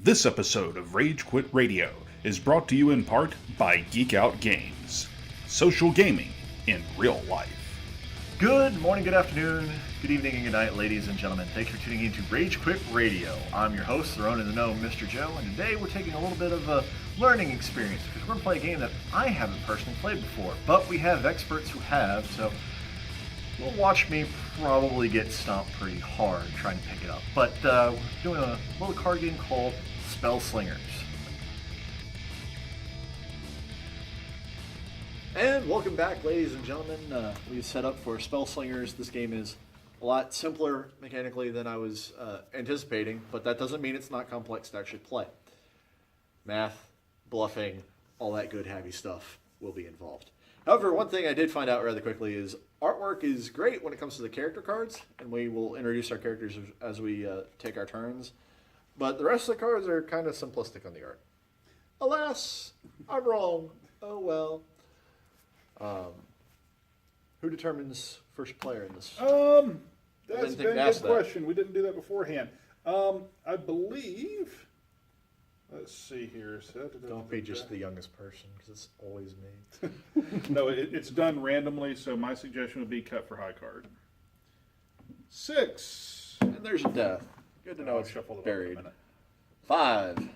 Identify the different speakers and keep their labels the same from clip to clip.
Speaker 1: This episode of Rage Quit Radio is brought to you in part by Geek Out Games. Social gaming in real life.
Speaker 2: Good morning, good afternoon, good evening, and good night, ladies and gentlemen. Thanks for tuning in to Rage Quit Radio. I'm your host, the Ronin in the Know, Mr. Joe, and today we're taking a little bit of a learning experience because we're going to play a game that I haven't personally played before, but we have experts who have, so you'll watch me probably get stomped pretty hard trying to pick it up. But we're doing a little card game called Spellslingers. And welcome back, ladies and gentlemen. We've set up for Spellslingers. This game is a lot simpler mechanically than I was anticipating, but that doesn't mean it's not complex to actually play. Math, bluffing, all that good happy stuff will be involved. However, one thing I did find out rather quickly is artwork is great when it comes to the character cards, and we will introduce our characters as we take our turns. But the rest of the cards are kind of simplistic on the art. Alas, I'm wrong. Oh well. Who determines first player in this?
Speaker 3: That's been a good question. We didn't do that beforehand. I believe. Let's see here.
Speaker 2: Don't be just the youngest person, because it's always me.
Speaker 3: No, it's done randomly, so my suggestion would be cut for high card. 6.
Speaker 2: And there's a death. Good to know it's buried. 5.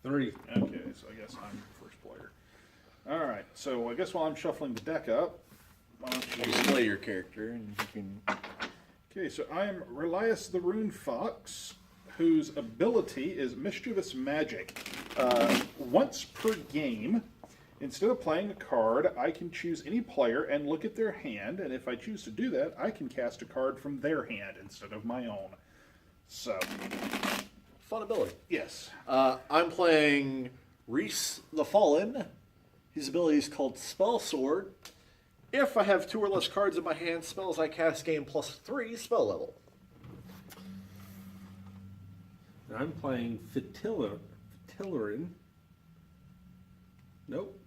Speaker 3: 3. Okay, so I guess I'm the first player. All right, so I guess while I'm shuffling the deck up, why don't you
Speaker 2: display your character, and you can.
Speaker 3: Okay, so I am Relias the Rune Fox, whose ability is Mischievous Magic. Once per game, instead of playing a card, I can choose any player and look at their hand, and if I choose to do that, I can cast a card from their hand instead of my own. So,
Speaker 2: fun ability.
Speaker 3: Yes.
Speaker 2: I'm playing Reese the Fallen. His ability is called Spell Sword. If I have 2 or less cards in my hand, spells I cast gain +3 spell level.
Speaker 4: I'm playing Fitillerin. Nope.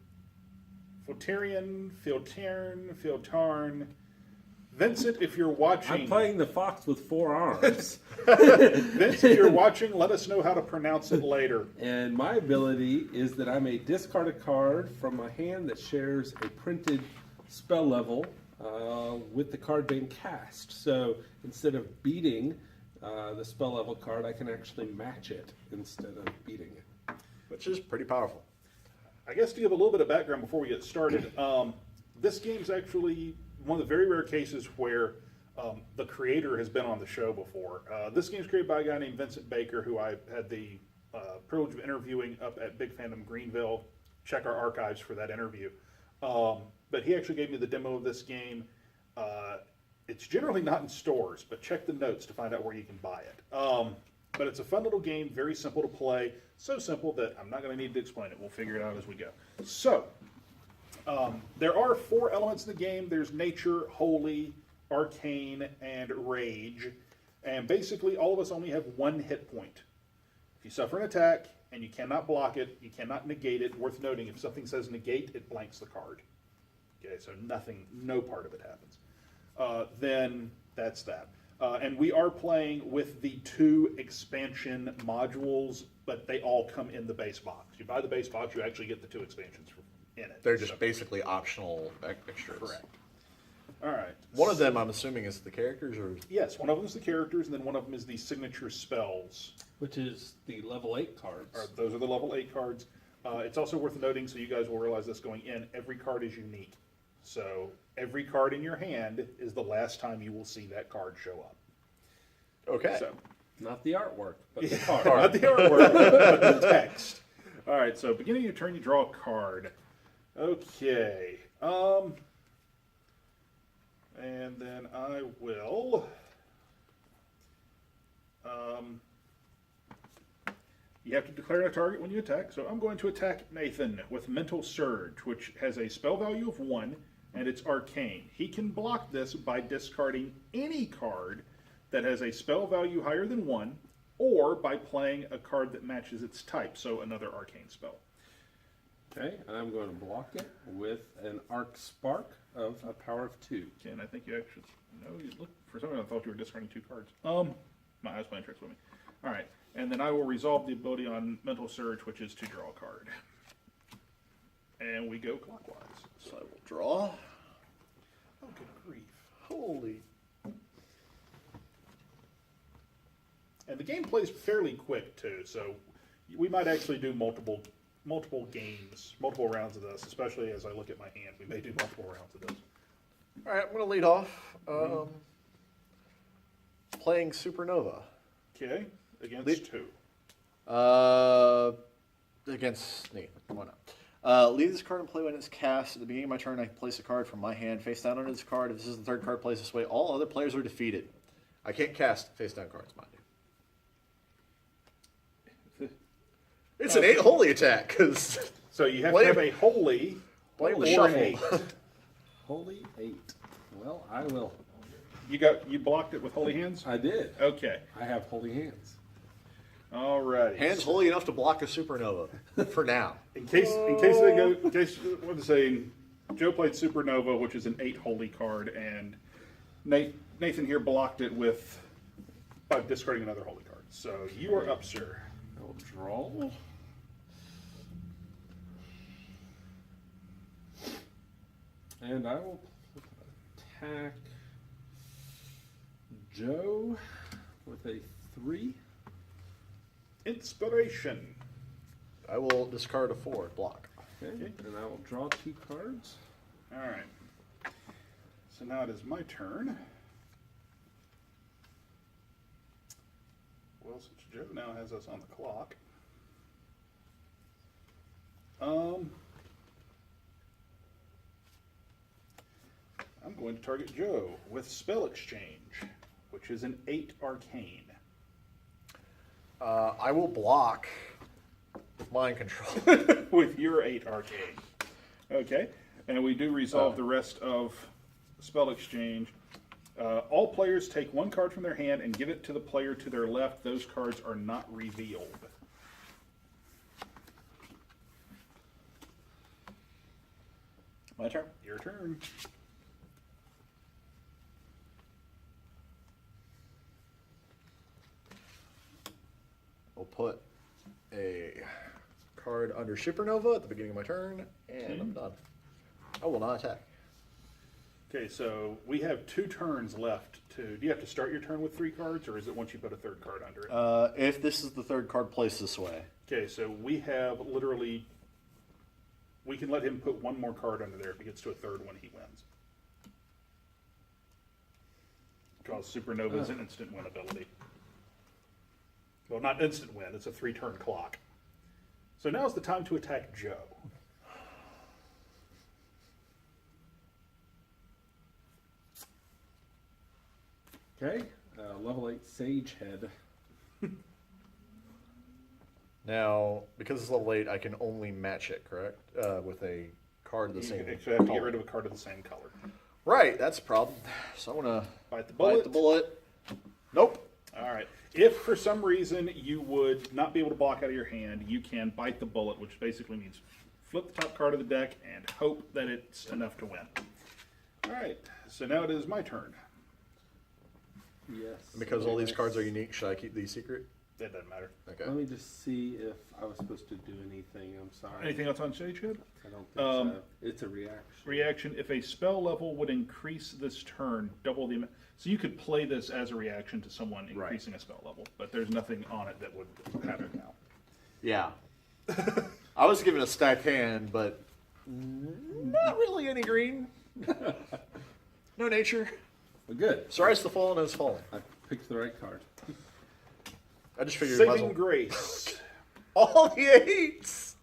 Speaker 3: Filtarian, Filtarn. Vincent, if you're watching...
Speaker 4: I'm playing the fox with 4 arms.
Speaker 3: Vince, if you're watching, let us know how to pronounce it later.
Speaker 4: And my ability is that I may discard a card from my hand that shares a printed spell level with the card being cast. So instead of beating the spell level card, I can actually match it instead of beating it.
Speaker 2: Which is pretty powerful.
Speaker 3: I guess to give a little bit of background before we get started, this game's actually one of the very rare cases where the creator has been on the show before. This game's created by a guy named Vincent Baker, who I had the privilege of interviewing up at Big Fandom Greenville. Check our archives for that interview. But he actually gave me the demo of this game. It's generally not in stores, but check the notes to find out where you can buy it. But it's a fun little game, very simple to play. So simple that I'm not going to need to explain it. We'll figure it out as we go. So, there are 4 elements in the game. There's nature, holy, arcane, and rage. And basically, all of us only have 1 hit point. If you suffer an attack and you cannot block it, you cannot negate it. Worth noting, if something says negate, it blanks the card. Okay, so no part of it happens. Then that's that. And we are playing with the 2 expansion modules, but they all come in the base box. You buy the base box, you actually get the 2 expansions in it.
Speaker 2: They're just basically optional extras.
Speaker 3: Correct. All right.
Speaker 2: One of them, I'm assuming, is the characters, or
Speaker 3: Yes, one of them is the characters, and then one of them is the signature spells.
Speaker 4: Which is the level 8 cards.
Speaker 3: Those are the level 8 cards. It's also worth noting, so you guys will realize this going in, every card is unique. So every card in your hand is the last time you will see that card show up.
Speaker 2: Okay.
Speaker 3: So,
Speaker 4: Not the artwork, but the card.
Speaker 3: not the artwork, but the text. All right, so beginning of your turn, you draw a card. Okay. And then I will... you have to declare a target when you attack, so I'm going to attack Nathan with Mental Surge, which has a spell value of 1, and it's arcane. He can block this by discarding any card that has a spell value higher than 1, or by playing a card that matches its type, so another arcane spell.
Speaker 4: Okay, I'm going to block it with an Arc Spark of a power of 2.
Speaker 3: Okay, and I think you actually... No, you look... For some reason I thought you were discarding 2 cards.
Speaker 1: I was playing tricks with me. All right, and then I will resolve the ability on Mental Surge, which is to draw a card. And we go clockwise.
Speaker 2: So I will draw.
Speaker 3: Oh, good grief.
Speaker 2: Holy.
Speaker 3: And the game plays fairly quick, too, so we might actually do multiple games, multiple rounds of this, especially as I look at my hand. We may do multiple rounds of this.
Speaker 2: All right, I'm going to lead off. Playing Supernova.
Speaker 3: Okay, against who?
Speaker 2: Against Nathan. Why not? Leave this card in play when it's cast. At the beginning of my turn, I place a card from my hand face down on this card. If this is the third card placed this way, all other players are defeated. I can't cast face down cards, mind you. It's an 8 holy attack, because...
Speaker 3: So you have to have a holy
Speaker 2: Play
Speaker 3: or
Speaker 2: with
Speaker 3: an
Speaker 2: shuffle.
Speaker 3: 8.
Speaker 4: Holy 8. Well, I will.
Speaker 3: You blocked it with holy hands?
Speaker 4: I did.
Speaker 3: Okay.
Speaker 4: I have holy hands.
Speaker 3: All right.
Speaker 2: Hands holy enough to block a Supernova, for now.
Speaker 3: In case what I'm saying, Joe played Supernova, which is an 8 holy card, and Nathan here blocked it by discarding another holy card. So you are up, sir.
Speaker 4: I will draw. And I will attack Joe with a 3.
Speaker 3: Inspiration.
Speaker 2: I will discard a 4, block.
Speaker 4: Okay. And I will draw 2 cards.
Speaker 3: All right. So now it is my turn. Well, since Joe now has us on the clock, I'm going to target Joe with Spell Exchange, which is an 8 arcane.
Speaker 2: I will block with mind control.
Speaker 3: With your 8 arcane. Okay, and we do resolve the rest of Spell Exchange. All players take 1 card from their hand and give it to the player to their left. Those cards are not revealed.
Speaker 2: My turn.
Speaker 3: Your turn.
Speaker 2: We'll put a card under Supernova at the beginning of my turn, and I'm done. I will not attack.
Speaker 3: Okay, so we have 2 turns left. Do you have to start your turn with 3 cards, or is it once you put a 3rd card under it?
Speaker 2: If this is the 3rd card placed this way.
Speaker 3: Okay, so we have literally... We can let him put 1 more card under there if he gets to a 3rd one, he wins. Because Supernova is an instant win ability. Well, not instant win, it's a 3-turn clock. So now's the time to attack Joe.
Speaker 4: Okay. Level 8 Sage Head.
Speaker 2: Now, because it's level 8, I can only match it, correct? With a card of the
Speaker 3: You
Speaker 2: same
Speaker 3: actually have to get
Speaker 2: color.
Speaker 3: rid of a card of the same color.
Speaker 2: Right, that's a problem. So I'm going to
Speaker 3: Bite the
Speaker 2: bite
Speaker 3: bullet.
Speaker 2: the bullet. Nope.
Speaker 3: All right. If for some reason you would not be able to block out of your hand, you can bite the bullet, which basically means flip the top card of the deck and hope that it's enough to win. All right. So now it is my turn.
Speaker 4: Yes.
Speaker 2: Because all these cards are unique, should I keep these secret?
Speaker 3: That doesn't matter.
Speaker 2: Okay.
Speaker 4: Let me just see if I was supposed to do anything. I'm sorry.
Speaker 3: Anything else on Sage Head?
Speaker 4: I don't think so. It's a reaction.
Speaker 3: Reaction. If a spell level would increase this turn, double the amount. So you could play this as a reaction to someone increasing a spell level, but there's nothing on it that would have it now.
Speaker 2: Yeah. I was given a stacked hand, but not really any green. No nature.
Speaker 4: Well, good.
Speaker 2: Sorry, it's the fallen is fallen.
Speaker 4: I picked the right card.
Speaker 2: I just figured it
Speaker 3: Saving
Speaker 2: was
Speaker 3: Grace,
Speaker 2: all the 8s.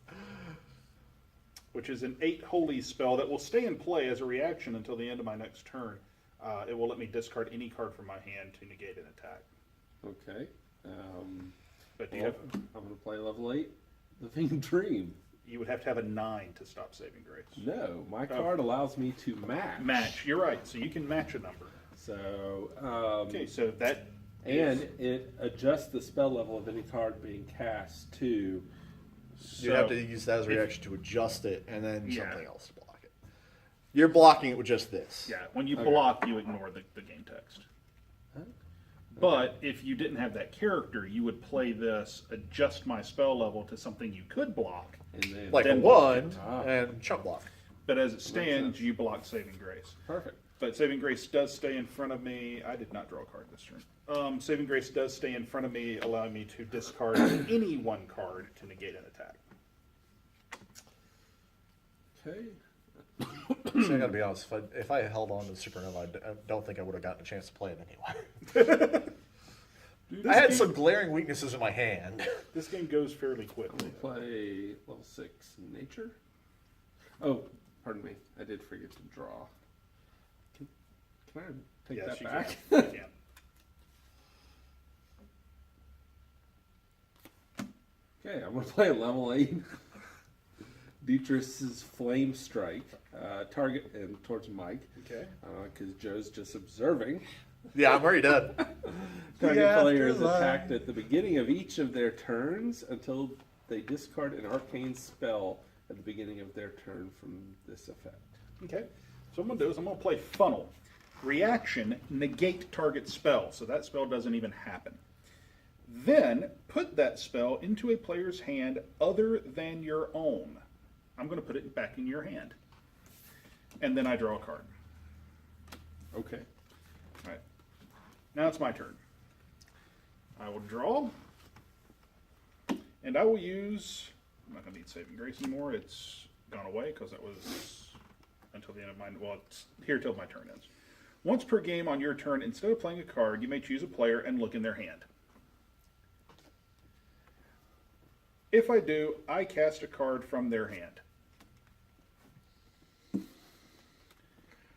Speaker 3: which is an 8 holy spell that will stay in play as a reaction until the end of my next turn. It will let me discard any card from my hand to negate an attack.
Speaker 4: Okay.
Speaker 3: But do you,
Speaker 4: Well,
Speaker 3: have,
Speaker 4: I'm going to play level 8, Living Dream.
Speaker 3: you would have to have a 9 to stop Saving Grace.
Speaker 4: No, my card allows me to match.
Speaker 3: Match. You're right. So you can match a number.
Speaker 4: So,
Speaker 3: Okay, so that
Speaker 4: and it adjusts the spell level of any card being cast to.
Speaker 2: You have to use that as a reaction to adjust it, and then
Speaker 3: Yeah.
Speaker 2: something else to block it. You're blocking it with just this.
Speaker 3: yeah, when you block, you ignore the game text.
Speaker 1: But if you didn't have that character, you would play this, adjust my spell level to something you could block.
Speaker 4: And then,
Speaker 2: Like a
Speaker 1: Then-
Speaker 2: 1 and chunk block.
Speaker 1: But as it stands,
Speaker 4: sense.
Speaker 1: you block Saving Grace.
Speaker 4: perfect.
Speaker 1: But Saving Grace does stay in front of me. I did not draw a card this turn. Saving Grace does stay in front of me, allowing me to discard any one card to negate an attack.
Speaker 4: Okay.
Speaker 2: So I gotta be honest, if I held on to the Supernova, I don't think I would have gotten a chance to play it anyway. I had some glaring weaknesses in my hand.
Speaker 1: This game goes fairly quickly.
Speaker 4: Play level 6 nature. Oh, pardon me. I did forget to draw. Can I take
Speaker 1: Yes,
Speaker 4: that
Speaker 1: you
Speaker 4: back?
Speaker 1: can. You can.
Speaker 4: Okay, I'm going to play a level 8. Dietrich's Flame Strike. Target and towards Mike.
Speaker 1: Okay.
Speaker 4: Because Joe's just observing.
Speaker 2: Yeah, I'm already dead.
Speaker 4: Target player is attacked at the beginning of each of their turns until they discard an arcane spell at the beginning of their turn from this effect.
Speaker 1: Okay. So what I'm going to do is I'm going to play Funnel. Reaction, negate target spell. So that spell doesn't even happen. Then put that spell into a player's hand other than your own. I'm going to put it back in your hand. And then I draw a card.
Speaker 4: Okay.
Speaker 1: All right. Now it's my turn. I will draw. And I will use... I'm not going to need Saving Grace anymore. It's gone away because that was until the end of my... Well, it's here till my turn ends. Once per game on your turn, instead of playing a card, you may choose a player and look in their hand. If I do, I cast a card from their hand.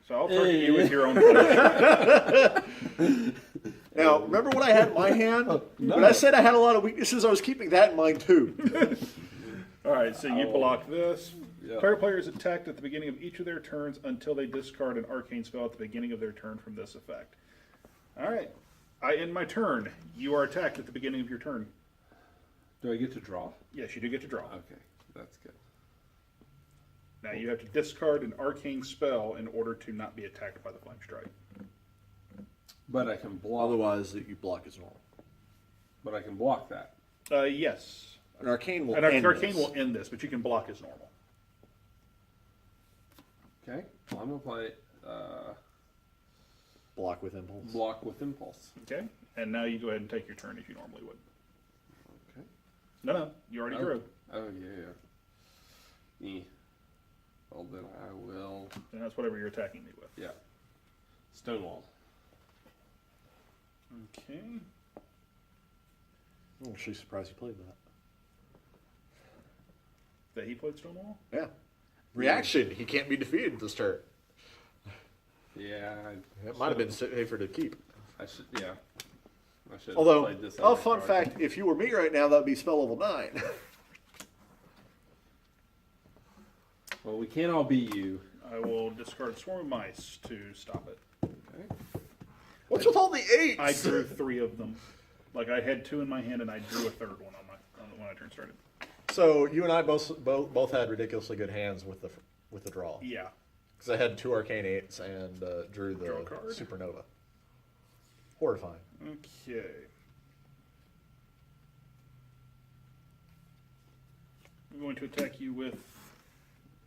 Speaker 1: So I'll target you with your own punishment.
Speaker 2: Now, remember what I had in my hand? When I said I had a lot of weaknesses, I was keeping that in mind too.
Speaker 1: All right, so you block this.
Speaker 4: Yeah.
Speaker 1: Player is attacked at the beginning of each of their turns until they discard an arcane spell at the beginning of their turn from this effect. All right, I end my turn. You are attacked at the beginning of your turn.
Speaker 4: Do I get to draw?
Speaker 1: Yes, you do get to draw.
Speaker 4: Okay, that's good.
Speaker 1: Now you have to discard an arcane spell in order to not be attacked by the flame strike.
Speaker 4: But I can block.
Speaker 2: Otherwise, you block as normal.
Speaker 4: But I can block that.
Speaker 1: Yes.
Speaker 2: An arcane will
Speaker 1: An
Speaker 2: end
Speaker 1: arcane
Speaker 2: this.
Speaker 1: will end this, but you can block as normal.
Speaker 4: Okay. Well, I'm gonna play
Speaker 2: Block with impulse.
Speaker 4: block with impulse.
Speaker 1: Okay? And now you go ahead and take your turn as you normally would.
Speaker 4: Okay.
Speaker 1: No, you already drew.
Speaker 4: Oh yeah. Well then I will.
Speaker 1: And that's whatever you're attacking me with.
Speaker 4: Yeah. Stonewall.
Speaker 1: Okay.
Speaker 2: I'm actually surprised you played that.
Speaker 1: That he played Stonewall?
Speaker 2: Yeah. Reaction. He can't be defeated this turn.
Speaker 4: Yeah.
Speaker 2: It might have been safer to keep.
Speaker 4: I should. Yeah. I should.
Speaker 2: Although,
Speaker 4: played this
Speaker 2: oh,
Speaker 4: other
Speaker 2: fun
Speaker 4: card.
Speaker 2: fact, if you were me right now, that would be spell level 9.
Speaker 4: Well, we can't all beat you.
Speaker 1: I will discard Swarm of Mice to stop it.
Speaker 4: Okay.
Speaker 2: What's with all the 8s?
Speaker 1: I drew 3 of them. Like I had 2 in my hand and I drew a third one on when my turn started.
Speaker 2: So you and I both had ridiculously good hands with the draw.
Speaker 1: Yeah.
Speaker 2: Because I had 2 arcane 8s and drew the
Speaker 1: Draw a card.
Speaker 2: supernova. Horrifying.
Speaker 1: Okay. I'm going to attack you with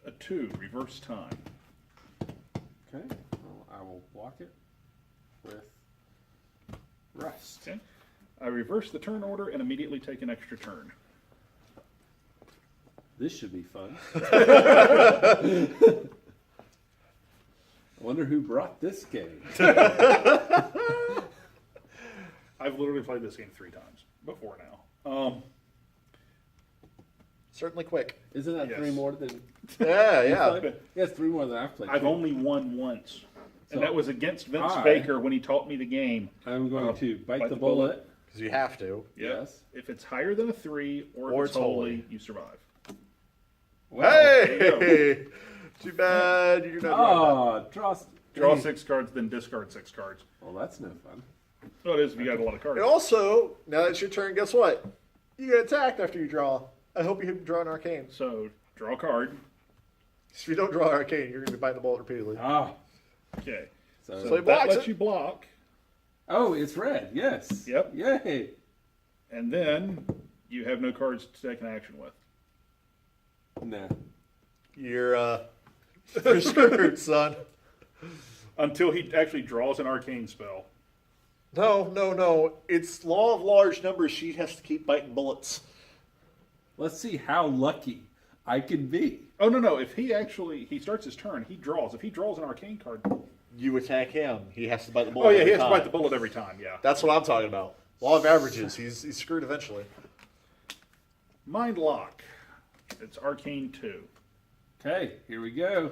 Speaker 1: a 2, reverse time.
Speaker 4: Okay. Well, I will block it with rest.
Speaker 1: Okay. I reverse the turn order and immediately take an extra turn.
Speaker 4: This should be fun. I wonder who brought this game.
Speaker 1: I've literally played this game 3 times before now.
Speaker 2: Certainly quick.
Speaker 4: Isn't that
Speaker 1: Yes.
Speaker 4: 3 more than?
Speaker 2: Yeah, yeah.
Speaker 4: Yeah, it's 3 more than I've played.
Speaker 1: I've
Speaker 4: too.
Speaker 1: only won once. And
Speaker 4: So,
Speaker 1: that was against Vince
Speaker 4: I-
Speaker 1: Baker when he taught me the game.
Speaker 4: I'm going to bite the bullet.
Speaker 2: Because you have to.
Speaker 1: Yep.
Speaker 4: Yes.
Speaker 1: If it's higher than a 3 or
Speaker 2: Or
Speaker 1: if it's
Speaker 2: it's
Speaker 1: holy,
Speaker 2: holy.
Speaker 1: you survive.
Speaker 4: Well,
Speaker 2: Hey! Too bad you're not doing
Speaker 4: Oh, draw.
Speaker 1: Draw 6 cards, then discard 6 cards.
Speaker 4: Well, that's no fun.
Speaker 1: Well, it is if you got a lot of
Speaker 2: that.
Speaker 1: cards.
Speaker 2: And also, now that it's your turn, guess what? You get attacked after you draw. I hope you draw an arcane.
Speaker 1: So, draw a card.
Speaker 2: If you don't draw an arcane, you're going to be biting the bullet repeatedly.
Speaker 4: Ah.
Speaker 1: Okay.
Speaker 4: So,
Speaker 2: So he
Speaker 1: That
Speaker 2: blocks
Speaker 1: lets
Speaker 2: it.
Speaker 1: you block.
Speaker 4: Oh, it's red. Yes.
Speaker 1: Yep.
Speaker 4: Yay.
Speaker 1: And then you have no cards to take an action with.
Speaker 4: Nah.
Speaker 2: You're screwed, son.
Speaker 1: Until he actually draws an arcane spell.
Speaker 2: No. It's law of large numbers. She has to keep biting bullets.
Speaker 4: Let's see how lucky I can be.
Speaker 1: Oh, no. If he starts his turn, he draws. If he draws an arcane card.
Speaker 2: You attack him. He has to bite the bullet.
Speaker 1: Oh, yeah,
Speaker 2: every
Speaker 1: he has
Speaker 2: time.
Speaker 1: to bite the bullet every time, yeah.
Speaker 2: That's what I'm talking about. Law of averages. He's screwed eventually.
Speaker 1: Mind Lock. It's arcane 2.
Speaker 4: Okay, here we go.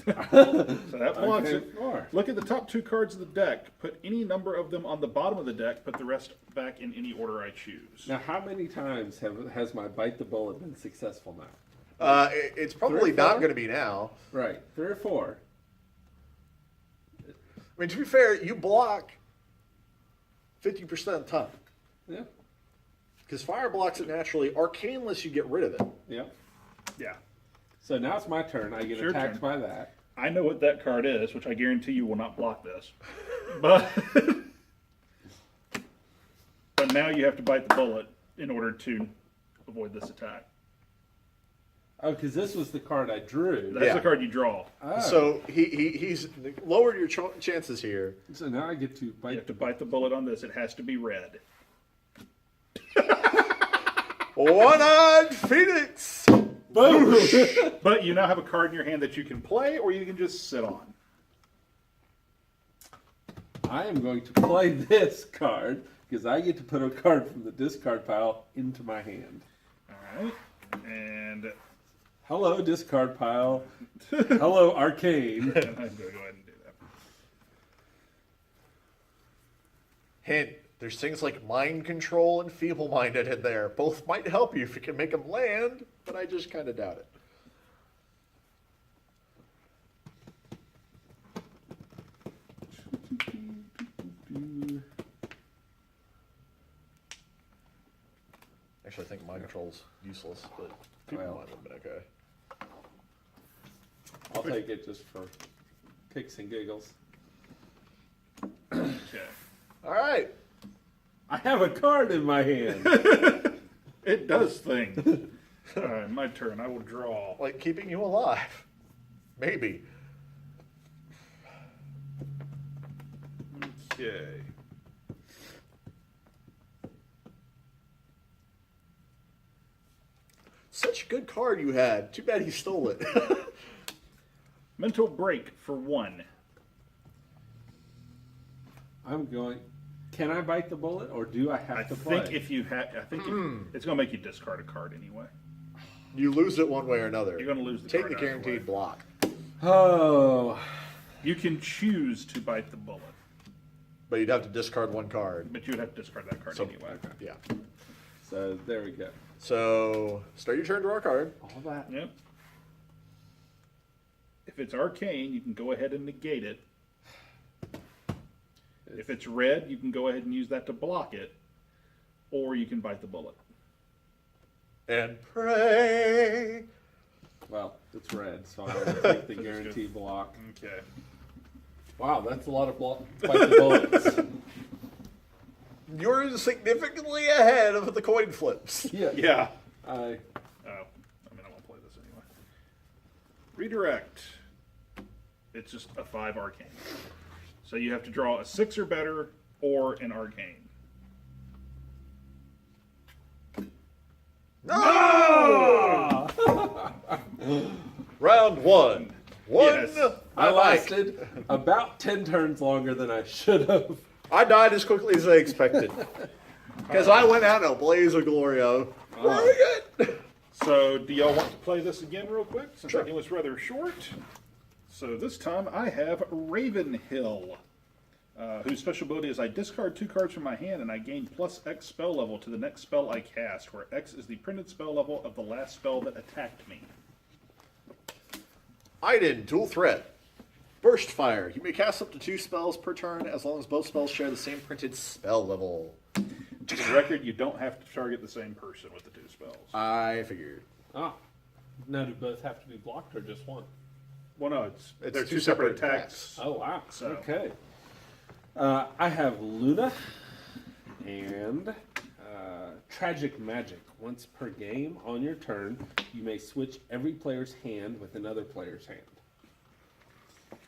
Speaker 1: So that blocks
Speaker 4: Okay,
Speaker 1: it.
Speaker 4: 4.
Speaker 1: Look at the top 2 cards of the deck. Put any number of them on the bottom of the deck. Put the rest back in any order I choose.
Speaker 4: Now, how many times has my bite the bullet been successful now?
Speaker 2: It's probably
Speaker 4: 3 or
Speaker 2: not
Speaker 4: 4?
Speaker 2: going to be now.
Speaker 4: Right, 3 or 4.
Speaker 2: I mean, to be fair, you block 50% of the time.
Speaker 4: Yeah,
Speaker 2: Because fire blocks it naturally. Arcane lets you get rid of it.
Speaker 4: yeah.
Speaker 1: Yeah.
Speaker 4: So now it's my turn. I get
Speaker 1: It's your
Speaker 4: attacked
Speaker 1: turn.
Speaker 4: by that.
Speaker 1: I know what that card is, which I guarantee you will not block this. But but now you have to bite the bullet in order to avoid this attack.
Speaker 4: Oh, because this was the card I drew.
Speaker 1: That's
Speaker 2: Yeah.
Speaker 1: the card you draw.
Speaker 4: Oh.
Speaker 2: So he's lowered your chances here.
Speaker 4: So now I get to
Speaker 1: You
Speaker 4: bite
Speaker 1: have to bite the bullet on this. It has to be red.
Speaker 2: One-eyed Phoenix!
Speaker 4: Boom!
Speaker 1: But you now have a card in your hand that you can play or you can just sit on.
Speaker 4: I am going to play this card because I get to put a card from the discard pile into my hand.
Speaker 1: All right. And
Speaker 4: Hello, discard pile. Hello, arcane.
Speaker 1: I'm going to go ahead and do that.
Speaker 2: Hint, there's things like mind control and feeble-minded in there. Both might help you if you can make them land, but I just kind of doubt it. Actually, I think mind control's useless, but feeble-minded would have been okay.
Speaker 4: I'll take it just for kicks and giggles.
Speaker 1: Okay.
Speaker 2: All right.
Speaker 4: I have a card in my hand.
Speaker 1: It does things. All right, my turn. I will draw.
Speaker 2: Like keeping you alive. Maybe.
Speaker 1: Okay.
Speaker 2: Such a good card you had. Too bad he stole it.
Speaker 1: Mental break for 1.
Speaker 4: I'm going. Can I bite the bullet, or do I have
Speaker 1: I
Speaker 4: to play?
Speaker 1: think if you have, it's going to make you discard a card anyway.
Speaker 2: You lose it one way or another.
Speaker 1: You're going to lose the
Speaker 2: Take
Speaker 1: card
Speaker 2: the
Speaker 1: either
Speaker 2: guaranteed
Speaker 1: way.
Speaker 2: block.
Speaker 4: Oh,
Speaker 1: You can choose to bite the bullet,
Speaker 2: But you'd have to discard one card.
Speaker 1: but you would have to discard that card
Speaker 2: So,
Speaker 1: anyway.
Speaker 2: yeah.
Speaker 4: so there we go.
Speaker 2: So, start your turn, draw a card.
Speaker 4: All that.
Speaker 1: Yep. If it's arcane, you can go ahead and negate it. If it's red, you can go ahead and use that to block it, or you can bite the bullet.
Speaker 2: And pray.
Speaker 4: Well, it's red, so I will take the guaranteed block.
Speaker 1: Okay.
Speaker 4: Wow, that's a lot of bite the bullets.
Speaker 2: You're significantly ahead of the coin flips.
Speaker 4: Yeah.
Speaker 1: Yeah.
Speaker 4: I
Speaker 1: Oh, I mean, I won't play this anyway. Redirect. It's just a 5 arcane. So you have to draw a 6 or better, or an arcane.
Speaker 2: Round one.
Speaker 1: Yes.
Speaker 4: I
Speaker 2: like.
Speaker 4: lasted about 10 turns longer than I should have.
Speaker 2: I died as quickly as I expected. Because I went out in a blaze of glory. Very good.
Speaker 1: So do y'all want to play this again real quick? Since
Speaker 2: Sure.
Speaker 1: that game was rather short. So this time I have Ravenhill, whose special ability is I discard 2 cards from my hand and I gain plus X spell level to the next spell I cast, where X is the printed spell level of the last spell that attacked me.
Speaker 2: Iden, dual threat. Burst fire. You may cast up to 2 spells per turn as long as both spells share the same printed spell level.
Speaker 1: For the record, you don't have to target the same person with the 2 spells.
Speaker 2: I figured.
Speaker 4: Oh. Now do both have to be blocked or just one?
Speaker 1: Well, no,
Speaker 2: It's
Speaker 1: they're
Speaker 2: 2
Speaker 1: 2 separate
Speaker 2: separate
Speaker 1: attacks.
Speaker 4: Oh, wow.
Speaker 1: So-
Speaker 4: Okay. I have Luna and Tragic Magic. Once per game on your turn, you may switch every player's hand with another player's hand.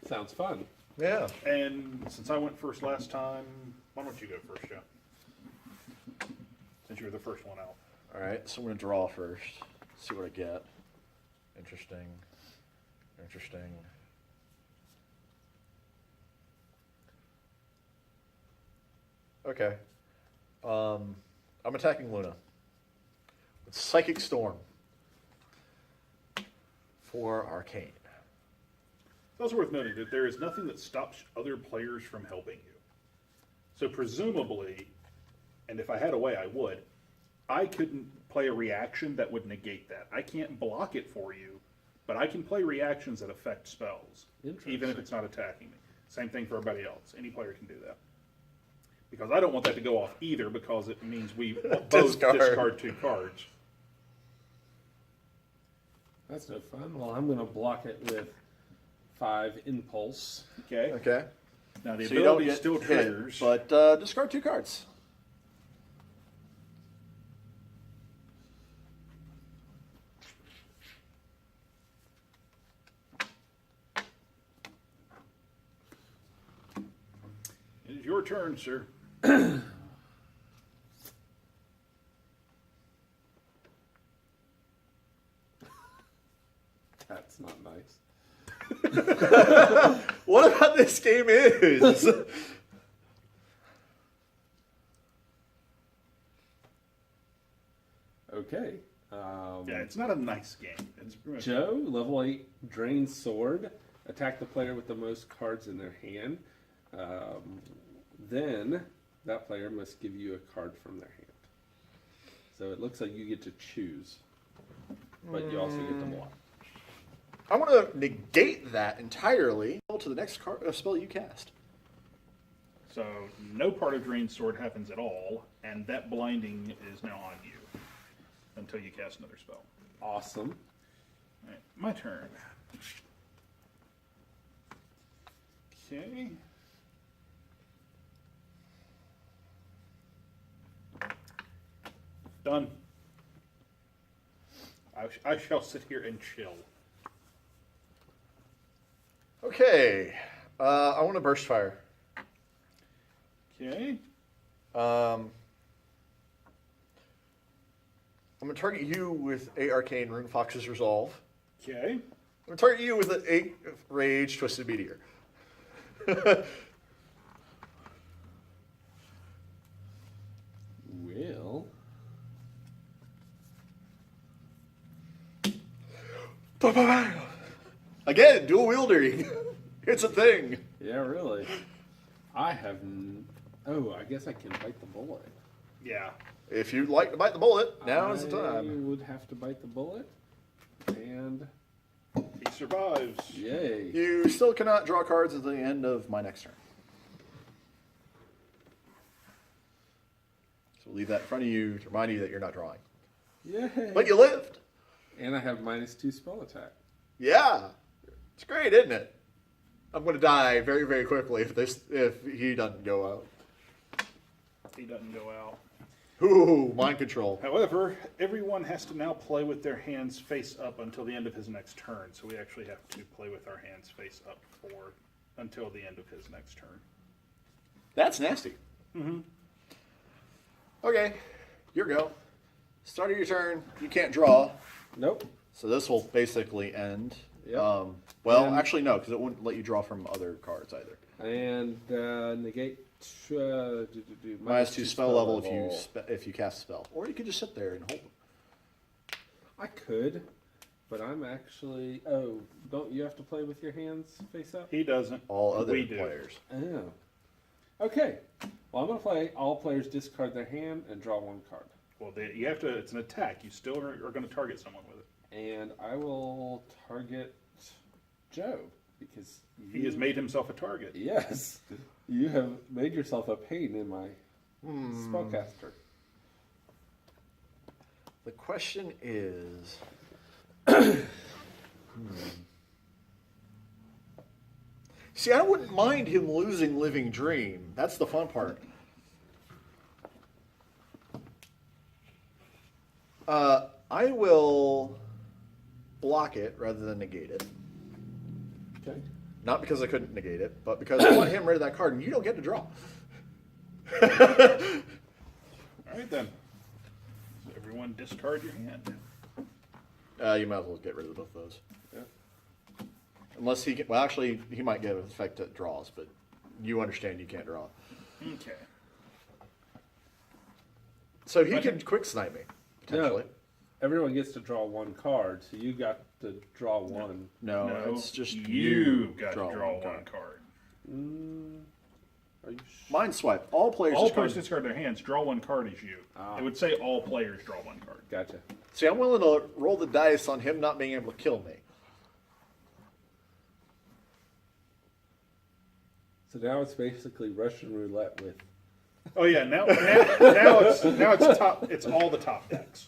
Speaker 4: Sounds fun.
Speaker 2: Yeah.
Speaker 3: And since I went first last time, why don't you go first, Joe? Since you were the first one out.
Speaker 2: All right, so I'm going to draw first. See what I get. Interesting. Interesting. Okay. I'm attacking Luna with Psychic Storm for Arcane.
Speaker 3: It's also worth noting that there is nothing that stops other players from helping you. So presumably, and if I had a way I would, I couldn't play a reaction that would negate that. I can't block it for you, but I can play reactions that affect spells, even if it's not attacking me. Same thing for everybody else. Any player can do that. Because I don't want that to go off either, because it means we both discard 2 cards.
Speaker 4: That's no fun. Well, I'm going to block it with 5 Impulse.
Speaker 3: Okay.
Speaker 2: Okay.
Speaker 3: Now the
Speaker 2: So you don't
Speaker 3: ability
Speaker 2: get
Speaker 3: still
Speaker 2: hit,
Speaker 3: triggers.
Speaker 2: but discard 2 cards.
Speaker 3: It is your turn, sir.
Speaker 4: That's not nice.
Speaker 2: What about this game is?
Speaker 4: Okay.
Speaker 3: Yeah, it's not a nice game. It's pretty much
Speaker 4: Joe, level 8, Drain Sword. Attack the player with the most cards in their hand. Then that player must give you a card from their hand. So it looks like you get to choose, but you also get to block.
Speaker 2: I want to negate that entirely to the next spell you cast.
Speaker 3: So no part of Drain Sword happens at all, and that blinding is now on you until you cast another spell.
Speaker 4: Awesome.
Speaker 3: All right, my turn. Okay. Done. I shall sit here and chill.
Speaker 2: Okay. I want to burst fire.
Speaker 3: Okay.
Speaker 2: I'm going to target you with 8 Arcane Rune Fox's Resolve.
Speaker 3: Okay.
Speaker 2: I'm going to target you with an 8 Rage Twisted Meteor.
Speaker 4: Well,
Speaker 2: Again, dual wielding. It's a thing.
Speaker 4: yeah, really. I have. Oh, I guess I can bite the bullet.
Speaker 3: Yeah.
Speaker 2: If you'd like to bite the bullet, now is the
Speaker 4: I
Speaker 2: time.
Speaker 4: would have to bite the bullet, and
Speaker 3: He survives.
Speaker 4: yay!
Speaker 2: You still cannot draw cards at the end of my next turn. So leave that in front of you to remind you that you're not drawing.
Speaker 4: Yay!
Speaker 2: But you lived.
Speaker 4: And I have -2 spell attack.
Speaker 2: Yeah. It's great, isn't it? I'm going to die very, very quickly if he doesn't go out.
Speaker 3: He doesn't go out.
Speaker 2: Ooh, mind control.
Speaker 3: However, everyone has to now play with their hands face up until the end of his next turn. So we actually have to play with our hands face up until the end of his next turn.
Speaker 2: That's nasty. Mm-hmm. Okay, your go. Start of your turn. You can't draw,
Speaker 4: Nope.
Speaker 2: so this will basically end.
Speaker 4: Yep.
Speaker 2: Well,
Speaker 4: And-
Speaker 2: actually, no, because it wouldn't let you draw from other cards either.
Speaker 4: And negate
Speaker 2: -2 spell level if you cast a spell, or you could just sit there and hold them.
Speaker 4: I could, but I'm actually. Oh, don't you have to play with your hands face up?
Speaker 3: He doesn't.
Speaker 2: All other
Speaker 3: We do.
Speaker 2: players.
Speaker 4: Oh. Okay. Well, I'm gonna play. All players discard their hand and draw 1 card,
Speaker 3: Well, you have to. It's an attack. You still are going to target someone with it.
Speaker 4: and I will target Joe because
Speaker 3: He has made himself a target.
Speaker 4: Yes, you have made yourself a pain in my spellcaster.
Speaker 2: The question is, See, I wouldn't mind him losing Living Dream. That's the fun part. I will block it rather than negate it.
Speaker 4: Okay.
Speaker 2: Not because I couldn't negate it, but because I want him rid of that card, and you don't get to draw.
Speaker 3: All right then. So everyone discard your hand.
Speaker 2: You might as well get rid of both those.
Speaker 3: Yeah.
Speaker 2: Unless he can, well, actually, he might get an effect that draws, but you understand you can't draw.
Speaker 3: Okay.
Speaker 2: So he can quick snipe me, potentially.
Speaker 4: No, everyone gets to draw one card, so you got to draw one.
Speaker 2: No,
Speaker 3: No,
Speaker 2: it's just
Speaker 3: you got to draw one
Speaker 2: card.
Speaker 3: card.
Speaker 4: Are you
Speaker 2: Mind swipe. All players
Speaker 3: All
Speaker 2: discard.
Speaker 3: players discard their hands. Draw one card as you. It would say all players draw one card.
Speaker 4: Gotcha.
Speaker 2: See, I'm willing to roll the dice on him not being able to kill me.
Speaker 4: So now it's basically Russian roulette with.
Speaker 3: Oh yeah, now it's top. It's all the top decks.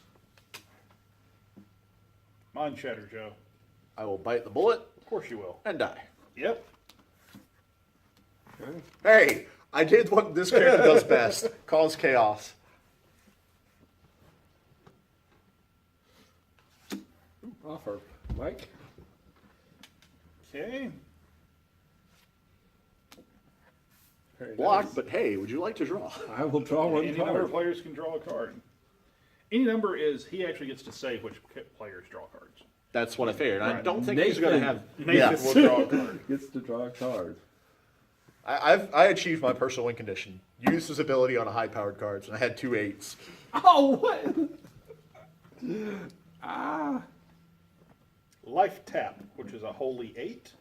Speaker 3: Mind shatter, Joe.
Speaker 2: I will bite the bullet
Speaker 3: Of course you will.
Speaker 2: and die.
Speaker 3: Yep.
Speaker 4: Okay.
Speaker 2: Hey, I did what this character does best: cause chaos.
Speaker 4: Offer, Mike.
Speaker 3: Okay.
Speaker 4: Very
Speaker 2: Block,
Speaker 4: nice.
Speaker 2: but hey, would you like to draw?
Speaker 4: I will draw one
Speaker 3: Any number of
Speaker 4: card.
Speaker 3: players can draw a card. Any number is he actually gets to say which players draw cards.
Speaker 2: That's what I figured. I
Speaker 3: Right.
Speaker 2: don't think he's going to have.
Speaker 3: Nathan
Speaker 2: Yeah.
Speaker 3: will draw a card.
Speaker 4: Gets to draw a card.
Speaker 2: I achieved my personal win condition. Used his ability on a high-powered cards, and I had 2 8s.
Speaker 4: Oh, what? Ah.
Speaker 3: Life tap, which is a holy 8,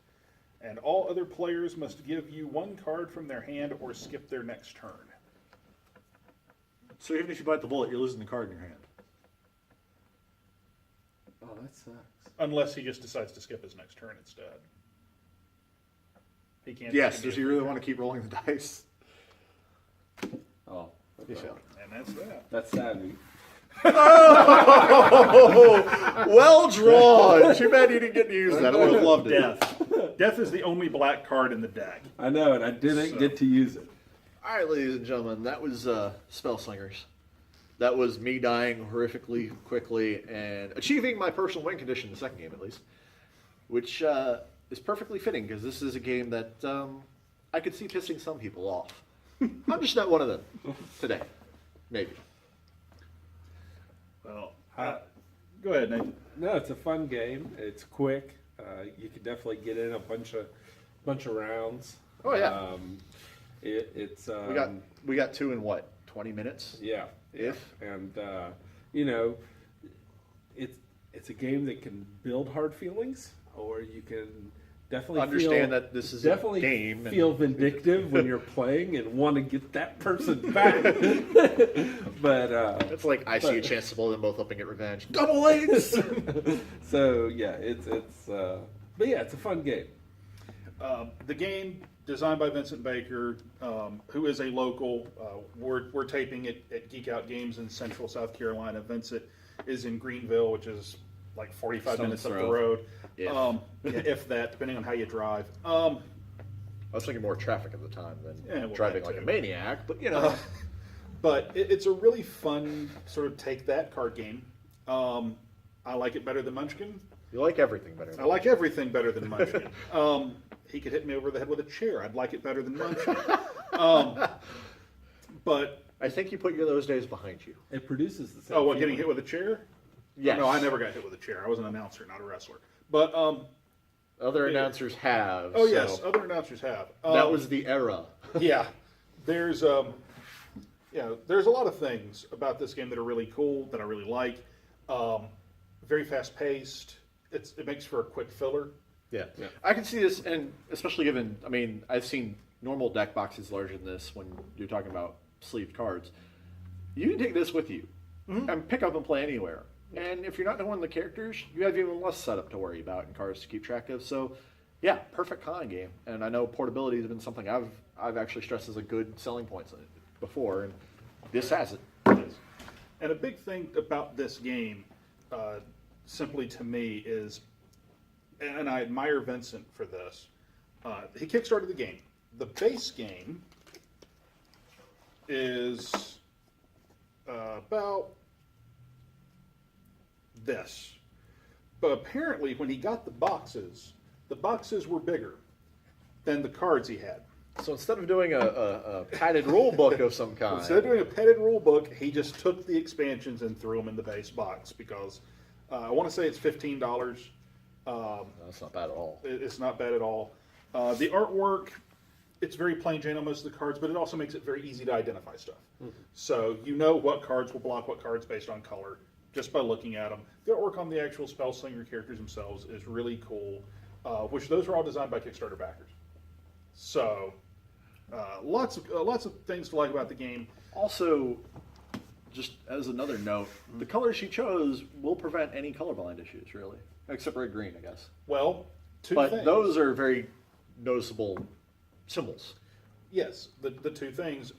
Speaker 3: and all other players must give you one card from their hand or skip their next turn.
Speaker 2: So even if you bite the bullet, you're losing the card in your hand.
Speaker 4: Oh, that sucks.
Speaker 3: Unless he just decides to skip his next turn instead. He can't.
Speaker 2: Yes. Does he really want to keep rolling the dice?
Speaker 4: Oh,
Speaker 2: He
Speaker 4: okay.
Speaker 2: failed.
Speaker 3: And that's that.
Speaker 4: That's savvy.
Speaker 2: Well drawn. Too bad you didn't get to use that. I would have loved it.
Speaker 3: Death. Death is the only black card in the deck.
Speaker 4: I know, and I didn't
Speaker 3: So-
Speaker 4: get to use it.
Speaker 2: All right, ladies and gentlemen, that was Spellslingers. That was me dying horrifically quickly and achieving my personal win condition in the second game, at least, which is perfectly fitting because this is a game that I could see pissing some people off. I'm just not one of them today. Maybe.
Speaker 3: Well, go ahead, Nathan.
Speaker 4: No, it's a fun game. It's quick. You can definitely get in a bunch of rounds.
Speaker 2: Oh, yeah.
Speaker 4: It's
Speaker 2: We got 2 in what, 20 minutes?
Speaker 4: yeah,
Speaker 2: If?
Speaker 4: and you know, it's a game that can build hard feelings, or you can definitely
Speaker 2: Understand that this is a
Speaker 4: definitely
Speaker 2: game and-
Speaker 4: feel vindictive when you're playing and want to get that person back. But
Speaker 2: It's like I see a chance to blow them both up and get revenge. Double eights!
Speaker 4: so yeah, it's but yeah, it's a fun game.
Speaker 3: The game, designed by Vincent Baker, who is a local. We're taping it at Geek Out Games in Central South Carolina. Vincent is in Greenville, which is like 45
Speaker 2: Stone's
Speaker 3: minutes up the
Speaker 2: throw.
Speaker 3: road.
Speaker 2: If.
Speaker 3: Yeah, if that, depending on how you drive.
Speaker 2: I was thinking more traffic at the time than
Speaker 3: Yeah, well,
Speaker 2: driving
Speaker 3: that
Speaker 2: like a
Speaker 3: too.
Speaker 2: maniac, but you know.
Speaker 3: But it's a really fun sort of take that card game. I like it better than Munchkin.
Speaker 2: You like everything better.
Speaker 3: I like everything better than Munchkin. He could hit me over the head with a chair. I'd like it better than Munchkin. But
Speaker 2: I think you put those days behind you.
Speaker 4: It produces the same.
Speaker 3: what, getting
Speaker 4: feeling.
Speaker 3: hit with a chair?
Speaker 2: Yes.
Speaker 3: No, I never got hit with a chair. I was an announcer, not a wrestler. But
Speaker 2: Other announcers have.
Speaker 3: oh
Speaker 2: so
Speaker 3: yes, other announcers have.
Speaker 2: that was the era.
Speaker 3: Yeah. There's there's a lot of things about this game that are really cool that I really like. Very fast paced. It makes for a quick filler.
Speaker 2: Yeah.
Speaker 4: Yeah.
Speaker 2: I can see this, and especially given, I mean, I've seen normal deck boxes larger than this when you're talking about sleeved cards. You can take this with you and pick up and play anywhere. And if you're not knowing the characters, you have even less setup to worry about and cards to keep track of. So, yeah, perfect con game. And I know portability has been something I've actually stressed as a good selling point before, and this has it.
Speaker 3: And a big thing about this game, simply to me, is, and I admire Vincent for this, He kickstarted the game. The base game is about this. But apparently, when he got the boxes were bigger than the cards he had.
Speaker 2: So instead of doing a padded rule book of some kind,
Speaker 3: Instead of doing a padded rule book, he just took the expansions and threw them in the base box because I want to say it's $15.
Speaker 2: that's not bad at all.
Speaker 3: It's not bad at all. The artwork, it's very plain Jane on most of the cards, but it also makes it very easy to identify stuff. So you know what cards will block what cards based on color just by looking at them. The artwork on the actual Spellslinger characters themselves is really cool, which those are all designed by Kickstarter backers. So lots of things to like about the game.
Speaker 2: Also, just as another note, the colors she chose will prevent any colorblind issues, really, except red green, I guess.
Speaker 3: Well, two
Speaker 2: But
Speaker 3: things.
Speaker 2: those are very noticeable symbols.
Speaker 3: Yes, the two things.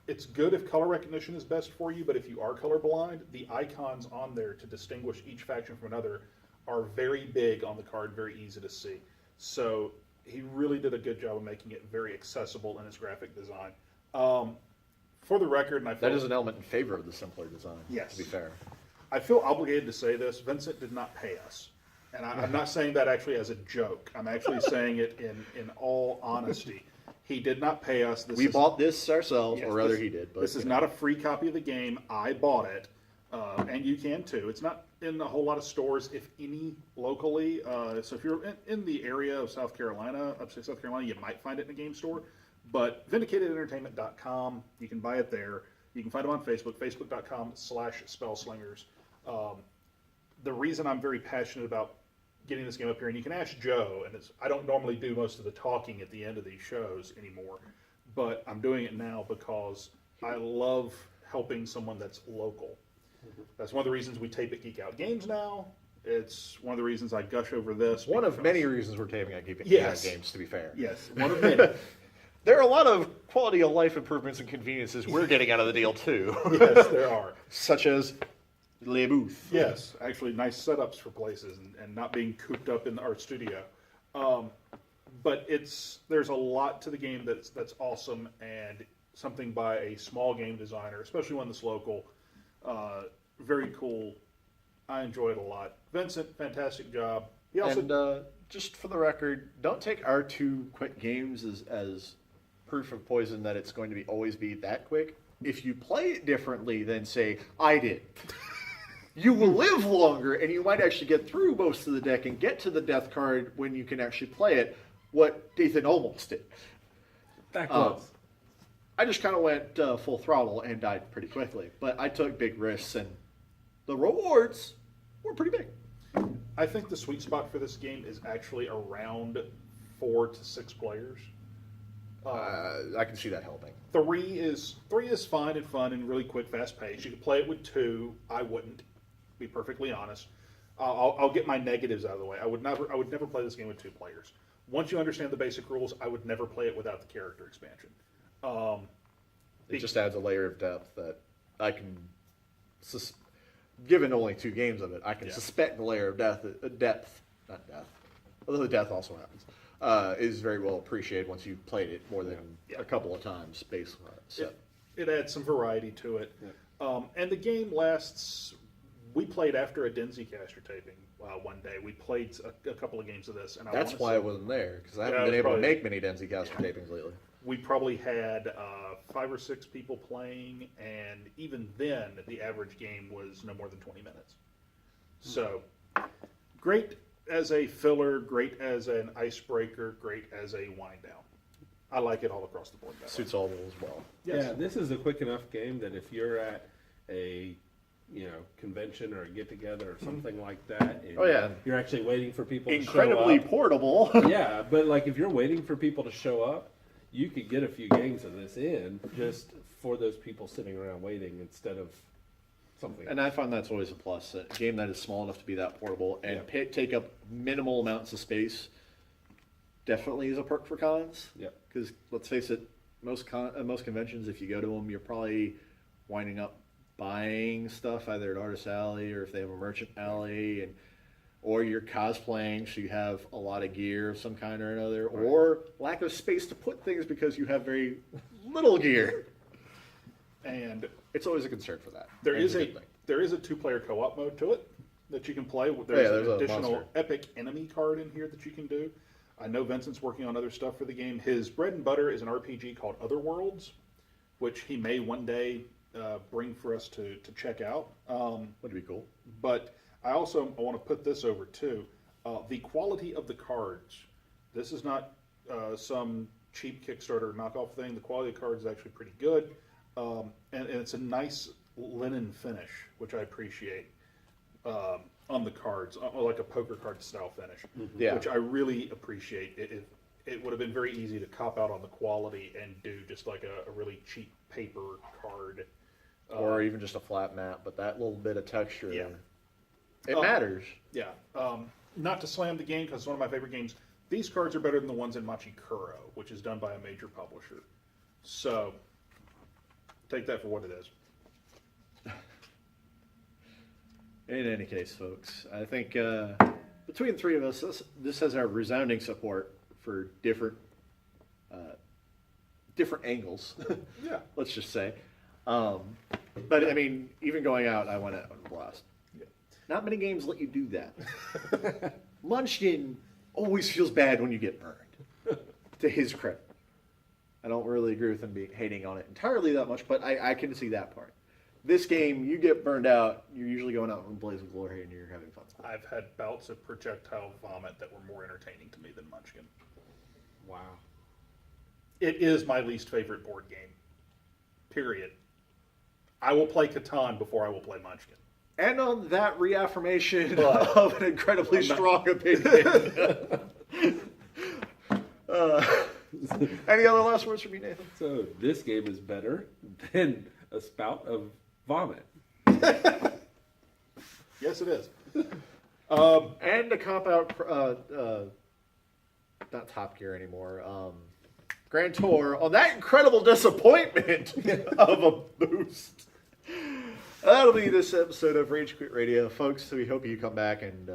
Speaker 3: It's good if color recognition is best for you, but if you are colorblind, the icons on there to distinguish each faction from another are very big on the card, very easy to see. So he really did a good job of making it very accessible in his graphic design. For the record, and I feel,
Speaker 2: That is an element in favor of the simpler design,
Speaker 3: Yes.
Speaker 2: to be fair.
Speaker 3: I feel obligated to say this. Vincent did not pay us. And I'm not saying that actually as a joke. I'm actually saying it in all honesty. He did not pay us.
Speaker 2: We bought this ourselves,
Speaker 3: Yes,
Speaker 2: or rather
Speaker 3: this-
Speaker 2: he did. But
Speaker 3: This is not a free copy of the game. I bought it, and you can too. It's not in a whole lot of stores, if any, locally. So if you're in the area of South Carolina, upstate South Carolina, you might find it in a game store. But vindicatedentertainment.com, you can buy it there. You can find them on Facebook, facebook.com/Spellslingers. The reason I'm very passionate about getting this game up here, and you can ask Joe, and I don't normally do most of the talking at the end of these shows anymore, but I'm doing it now because I love helping someone that's local. That's one of the reasons we tape at Geek Out Games now. It's one of the reasons I gush over this.
Speaker 2: one of
Speaker 3: because-
Speaker 2: many reasons we're taping on Keeping
Speaker 3: Yes.
Speaker 2: Games, to be fair.
Speaker 3: Yes, one of many.
Speaker 2: There are a lot of quality of life improvements and conveniences we're getting out of the deal, too.
Speaker 3: Yes, there are.
Speaker 2: Such as Le Booth.
Speaker 3: Yes, actually nice setups for places and not being cooped up in the art studio. But there's a lot to the game that's awesome, and something by a small game designer, especially one that's local. Very cool. I enjoy it a lot. Vincent, fantastic job. He also
Speaker 2: And just for the record, don't take our 2 quick games as proof of poison that it's going to always be that quick. If you play it differently than, say, I did, you will live longer, and you might actually get through most of the deck and get to the death card when you can actually play it, what Ethan almost did.
Speaker 4: That close.
Speaker 2: I just kind of went full throttle and died pretty quickly, but I took big risks, and the rewards were pretty big.
Speaker 3: I think the sweet spot for this game is actually around 4 to 6 players.
Speaker 2: I can see that helping.
Speaker 3: 3 is fine and fun and really quick, fast paced. You could play it with 2. I wouldn't, be perfectly honest. I'll get my negatives out of the way. I would never play this game with 2 players. Once you understand the basic rules, I would never play it without the character expansion.
Speaker 2: It just adds a layer of depth that I can, given only 2 games of it, I can suspect the layer of depth, not death, although the death also happens, is very well appreciated once you've played it more than a couple of times, basically. So.
Speaker 3: It adds some variety to it. And the game lasts. We played after a Denzicaster taping one day. We played a couple of games of this, and
Speaker 2: That's why I wasn't there, because I haven't been able to make many Denzicaster tapings lately.
Speaker 3: We probably had 5 or 6 people playing, and even then, the average game was no more than 20 minutes. So, great as a filler, great as an icebreaker, great as a wind down. I like it all across the board. That way.
Speaker 2: Suits all as well.
Speaker 3: Yes.
Speaker 4: Yeah, this is a quick enough game that if you're at a convention or a get together or something like that, and you're actually waiting for people
Speaker 2: Incredibly
Speaker 4: to show up.
Speaker 2: portable.
Speaker 4: Yeah, but like if you're waiting for people to show up, you could get a few games of this in just for those people sitting around waiting instead of something.
Speaker 2: And I find that's always a plus. A game that is small enough to be that portable and take up minimal amounts of space definitely is a perk for cons.
Speaker 4: Yeah.
Speaker 2: Because let's face it, most conventions, if you go to them, you're probably winding up buying stuff either at Artist Alley or if they have a Merchant Alley, or you're cosplaying, so you have a lot of gear of some kind or another, or lack of space to put things because you have very little gear.
Speaker 1: And
Speaker 2: It's always a concern for that.
Speaker 1: there
Speaker 2: And
Speaker 1: is
Speaker 2: it's
Speaker 1: a
Speaker 2: good thing.
Speaker 1: there is a 2-player co-op mode to it that you can play. There's
Speaker 2: there's
Speaker 1: an
Speaker 2: a
Speaker 1: additional
Speaker 2: monster.
Speaker 1: epic enemy card in here that you can do. I know Vincent's working on other stuff for the game. His bread and butter is an RPG called Otherworlds, which he may one day bring for us to check out.
Speaker 2: Would be cool.
Speaker 1: But I want to put this over too. The quality of the cards. This is not some cheap Kickstarter knockoff thing. The quality of the cards is actually pretty good, and it's a nice linen finish, which I appreciate on the cards, like a poker card style finish,
Speaker 2: Yeah.
Speaker 1: which I really appreciate. It would have been very easy to cop out on the quality and do just like a really cheap paper card.
Speaker 2: Or even just a flat mat, but that little bit of texture,
Speaker 1: Yeah.
Speaker 2: it matters.
Speaker 1: Yeah. Not to slam the game because it's one of my favorite games. These cards are better than the ones in Machi Kuro, which is done by a major publisher. So take that for what it is.
Speaker 2: In any case, folks, I think between the three of us, this has our resounding support for different angles.
Speaker 1: Yeah.
Speaker 2: Let's just say. But I mean, even going out, I went out on a blast.
Speaker 1: Yeah.
Speaker 2: Not many games let you do that. Munchkin always feels bad when you get burned. To his credit, I don't really agree with him hating on it entirely that much, but I can see that part. This game, you get burned out, you're usually going out in a blaze of glory and you're having fun.
Speaker 1: I've had bouts of projectile vomit that were more entertaining to me than Munchkin.
Speaker 4: Wow.
Speaker 1: It is my least favorite board game. Period. I will play Catan before I will play Munchkin.
Speaker 2: And on that reaffirmation
Speaker 1: But
Speaker 2: of an incredibly strong opinion. Any other last words from you, Nathan?
Speaker 4: So this game is better than a spout of vomit.
Speaker 1: Yes, it is.
Speaker 2: And to cop out, not Top Gear anymore, Grand Tour on that incredible disappointment of a boost. That'll be this episode of Rage Quit Radio, folks. So we hope you come back and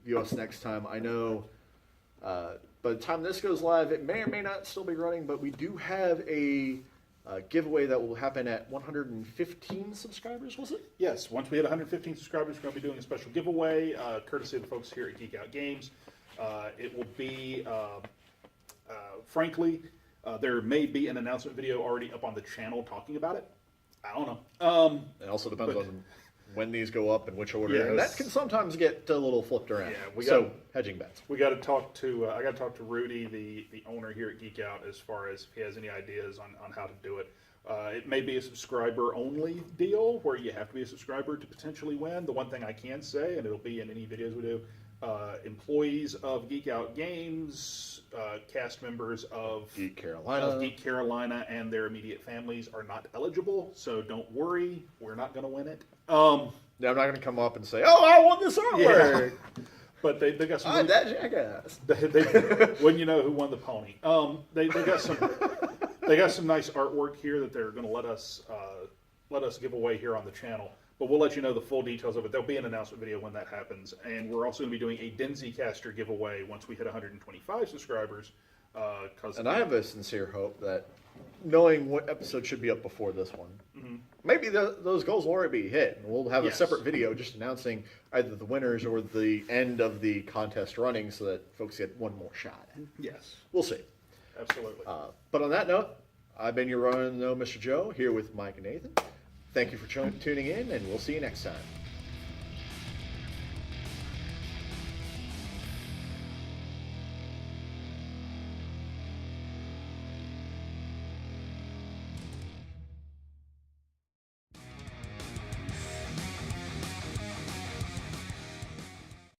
Speaker 2: view us next time. I know by the time this goes live, it may or may not still be running, but we do have a giveaway that will happen at 115 subscribers, was it?
Speaker 1: Yes, once we hit 115 subscribers, we're going to be doing a special giveaway, courtesy of the folks here at Geek Out Games. It will be, frankly, there may be an announcement video already up on the channel talking about it. I don't know.
Speaker 2: It also depends on when these go up and which order.
Speaker 1: Yes.
Speaker 2: And that can sometimes get a little flipped around.
Speaker 1: Yeah,
Speaker 2: so hedging bets.
Speaker 1: We got to talk to. I got to talk to Rudy, the owner here at Geek Out, as far as if he has any ideas on how to do it. It may be a subscriber only deal where you have to be a subscriber to potentially win. The one thing I can say, and it'll be in any videos we do, employees of Geek Out Games, cast members of
Speaker 2: Geek Carolina.
Speaker 1: and their immediate families are not eligible. So don't worry, we're not going to win it.
Speaker 2: Yeah, I'm not going to come up and say, "Oh, I won this artwork."
Speaker 1: But they got some.
Speaker 2: I'm that jackass.
Speaker 1: When you know who won the pony. They got some nice artwork here that they're going to let us give away here on the channel. But we'll let you know the full details of it. There'll be an announcement video when that happens, and we're also going to be doing a Denzi Caster giveaway once we hit 125 subscribers.
Speaker 2: And I have a sincere hope that, knowing what episode should be up before this one, maybe those goals will already be hit. And we'll have a separate video just announcing either the winners or the end of the contest running so that folks get one more shot.
Speaker 1: Yes,
Speaker 2: We'll see.
Speaker 1: absolutely.
Speaker 2: But on that note, I've been your Run No Mr. Joe, here with Mike and Nathan. Thank you for tuning in, and we'll see you next time.